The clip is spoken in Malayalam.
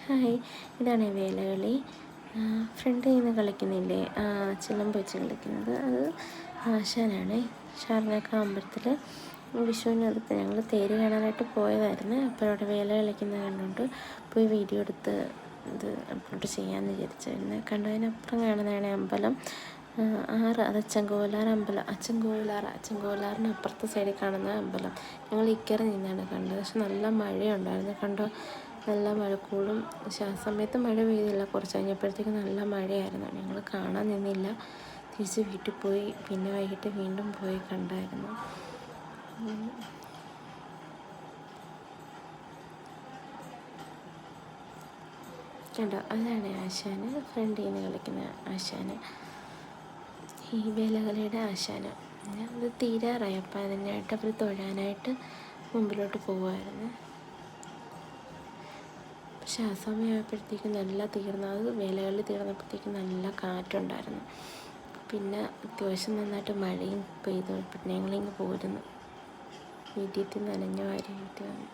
ഹായ്, ഇതാണ് വേലകളി. ഫ്രണ്ടിൽ നിന്ന് കളിക്കുന്നില്ലേ, ചിലമ്പ് വെച്ച് കളിക്കുന്നത്, അത് ആശാനാണ്. ഷാർനാക്ക അമ്പലത്തിൽ വിഷുവിനടുത്ത് ഞങ്ങൾ തേര് കാണാനായിട്ട് പോയതായിരുന്നു. അപ്പോൾ അവിടെ വേല കളിക്കുന്നത് കണ്ടുകൊണ്ട് പോയി വീഡിയോ എടുത്ത് ഇത് അപ്ലോഡ് ചെയ്യാമെന്ന് വിചാരിച്ചായിരുന്നു. കണ്ടതിനപ്പുറം കാണുന്നതാണ് അമ്പലം. അത് അച്ചൻകോലാർ അമ്പലം. അച്ചൻകോലാറിന് അപ്പുറത്തെ സൈഡിൽ കാണുന്ന അമ്പലം. ഞങ്ങൾ ഇക്കരെ നിന്നാണ് കണ്ടത്. പക്ഷെ നല്ല മഴയുണ്ടായിരുന്നു. കണ്ടോ, നല്ല മഴക്കോളും. പക്ഷെ ആ സമയത്ത് മഴ പെയ്തില്ല. കുറച്ച് കഴിഞ്ഞപ്പോഴത്തേക്ക് നല്ല മഴയായിരുന്നു. ഞങ്ങൾ കാണാൻ നിന്നില്ല, തിരിച്ച് വീട്ടിൽ പോയി. പിന്നെ വൈകിട്ട് വീണ്ടും പോയി കണ്ടായിരുന്നു. കണ്ടോ, അതാണ് ആശാന്, ഫ്രണ്ടിൽ നിന്ന് കളിക്കുന്ന ആശാന്, ഈ വേലകളിയുടെ ആശാന്. അത് തീരാറായി. അപ്പം അതിനായിട്ട് അവർ തൊഴാനായിട്ട് മുമ്പിലോട്ട് പോകുമായിരുന്നു. പക്ഷെ ആ സമയമായപ്പോഴത്തേക്കും നല്ല അത് വേലകളിൽ തീർന്നപ്പോഴത്തേക്കും നല്ല കാറ്റുണ്ടായിരുന്നു. പിന്നെ അത്യാവശ്യം നന്നായിട്ട് മഴയും പെയ്തു. പിന്നെ ഞങ്ങളിങ്ങ് പോരുന്നു. വീട്ടിൽ നനഞ്ഞ വാരി വീട്ടിൽ വന്നു.